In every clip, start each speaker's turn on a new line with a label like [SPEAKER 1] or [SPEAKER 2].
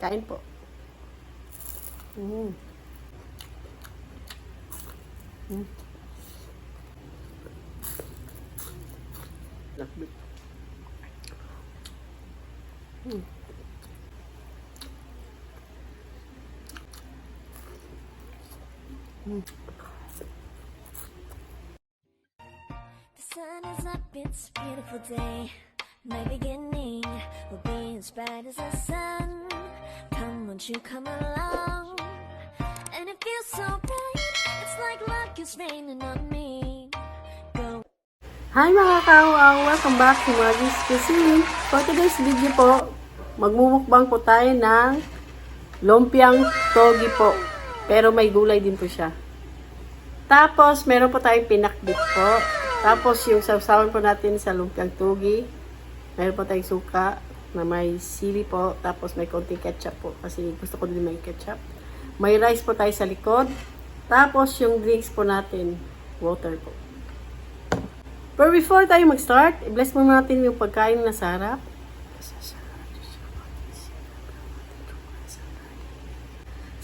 [SPEAKER 1] Kain po. Lakbit.
[SPEAKER 2] The sun is up, it's a beautiful day. My beginning will be as bright as the sun. Come, won't you come along? And it feels so bright, it's like luck is raining on me. Go.
[SPEAKER 1] Hi mga kawang! Welcome back to Margie's Cuisine. For today's video po, magmumukbang po tayo ng lumpiang togi po. Pero may gulay din po siya. Tapos, meron po tayong pinakbit po. Tapos, yung sausawan po natin sa lumpiang togi. Meron po tayong suka na may sili po. Tapos, may konting ketchup po. Kasi gusto ko din may ketchup. May rice po tayo sa likod. Tapos, yung drinks po natin, water po. But before tayo mag-start, i-bless muna natin yung pagkain na sarap.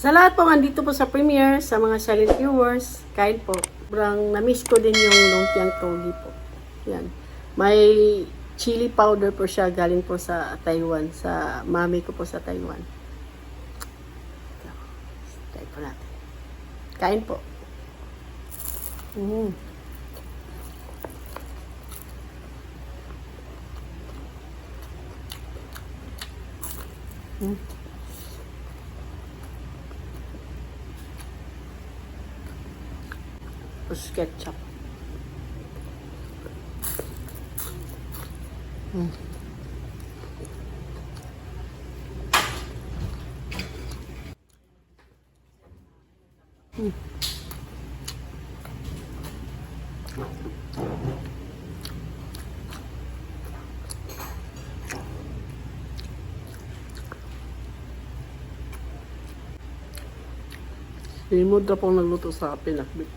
[SPEAKER 1] Sa lahat po andito po sa premiere, sa mga silent viewers, kain po. Sobrang na-miss ko din yung lumpiang togi po. Yan. May chili powder po siya galing po sa Taiwan, sa mami ko po sa Taiwan. Try po natin. Kain po. Tapos ketchup. Sinimod na pong nagluto sa pinakbit.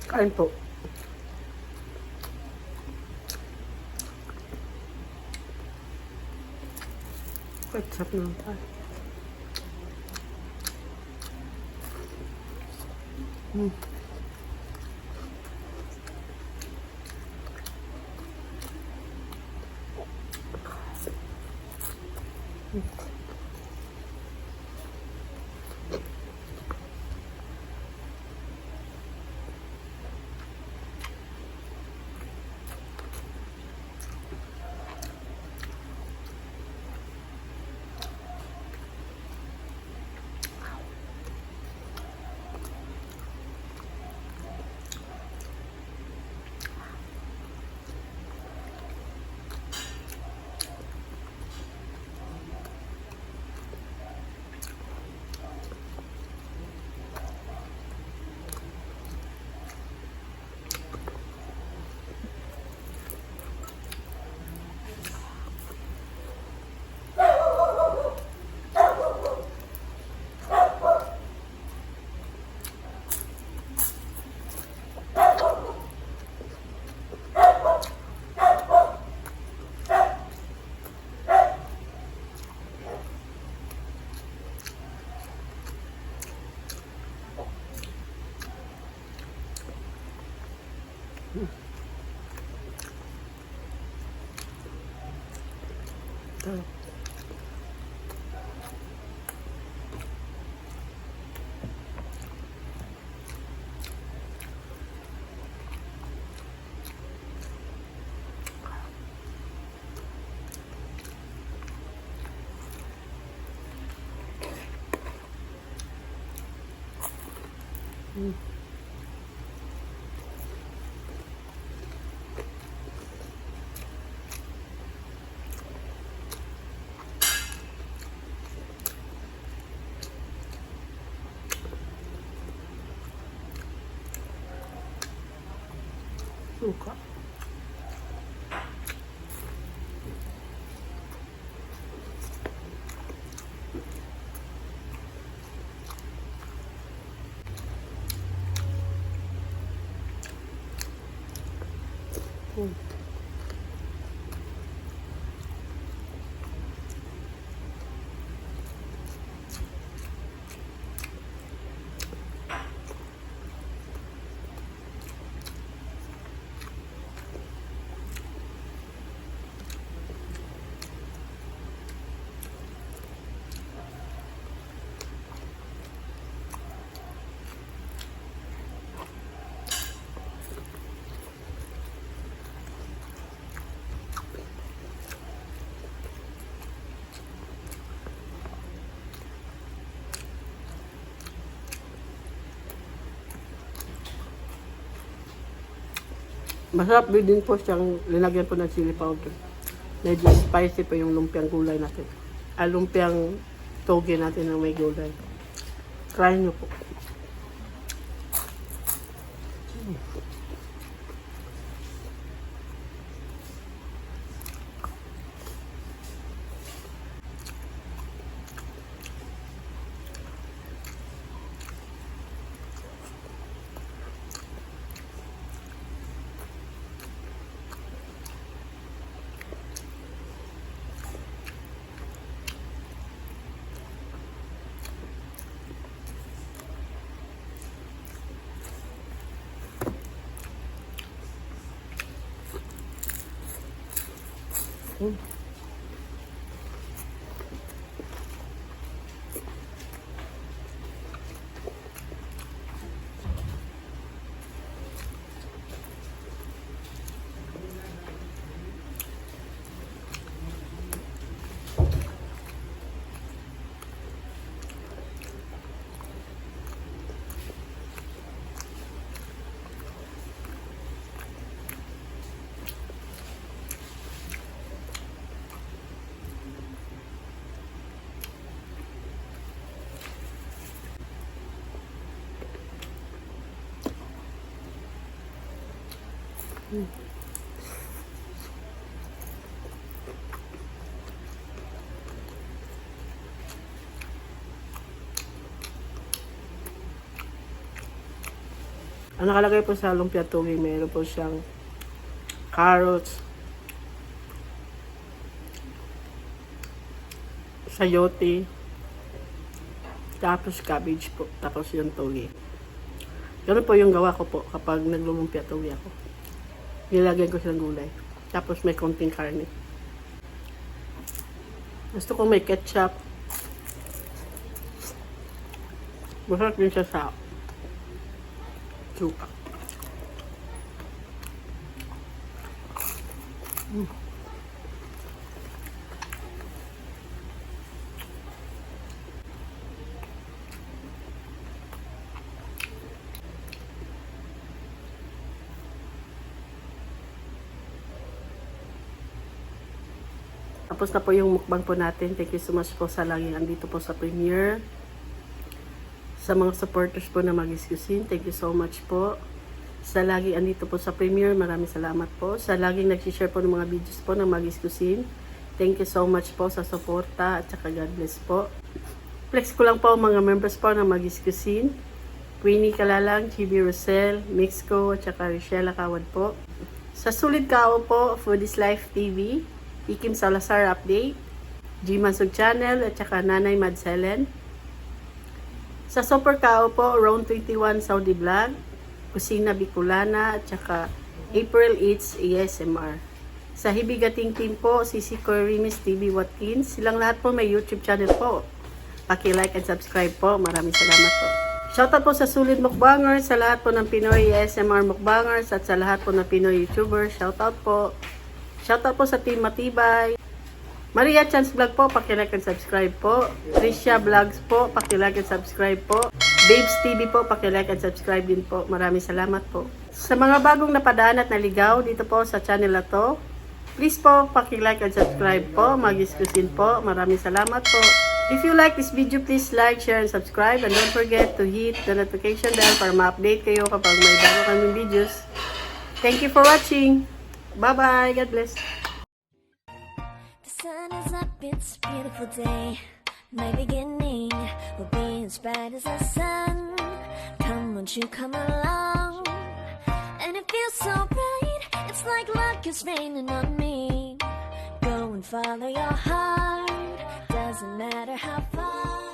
[SPEAKER 1] Kain po. Ketchup na pa. Suka. Masarap din po siyang linagyan po ng chili powder. Medyo spicy pa yung lumpiang gulay natin. Lumpiang toge natin na may gulay. Try nyo po. Ang nakalagay po sa lumpia toge, meron po siyang carrots, sayote, tapos cabbage po, tapos yung toge. Ganun po yung gawa ko po kapag naglulumpia toge ako. Nilagyan ko siya ng gulay. Tapos may konting karne. Gusto ko may ketchup. Masarap din siya sa suka. Tapos na po yung mukbang po natin. Thank you so much po sa laging andito po sa premiere. Sa mga supporters po na Maggie's Cuisine, thank you so much po. Sa laging andito po sa premiere, maraming salamat po. Sa laging nag-share po ng mga videos po ng Maggie's Cuisine, thank you so much po sa suporta at saka God bless po. Flex ko lang po mga members po ng Maggie's Cuisine. Queenie Kalalang, Chibi Rosel, Mixco, at saka Richelle Kawad po. Sa Sulit Kao po, Foodies Life TV, Ikim Salazar Update, G Mansug Channel, at saka Nanay Madselen. Sa Super Kao po, Round 21 Saudi Vlog, Kusina Bicolana, at saka April Eats ASMR. Sa Hibigating Team po, Sisi Corimis TV Watkins, silang lahat po may YouTube channel po. Paki-like and subscribe po. Maraming salamat po. Shoutout po sa Sulit Mukbangers, sa lahat po ng Pinoy ASMR Mukbangers, at sa lahat po ng Pinoy YouTubers. Shoutout po. Shoutout po sa Team Matibay. Maria Chance Vlog po, paki-like and subscribe po. Tricia Vlogs po, paki-like and subscribe po. Babes TV po, paki-like and subscribe din po. Maraming salamat po. Sa mga bagong napadaan at naligaw dito po sa channel na to, please po, paki-like and subscribe po. Maggie's Cuisine po. Maraming salamat po. If you like this video, please like, share, and subscribe. And don't forget to hit the notification bell para ma-update kayo kapag may bago kaming videos. Thank you for watching. Bye-bye. God bless.
[SPEAKER 2] The sun is up, it's a beautiful day. My beginning will be as bright as the sun. Come, won't you come along? And it feels so bright, it's like luck is raining on me. Go and follow your heart, doesn't matter how far.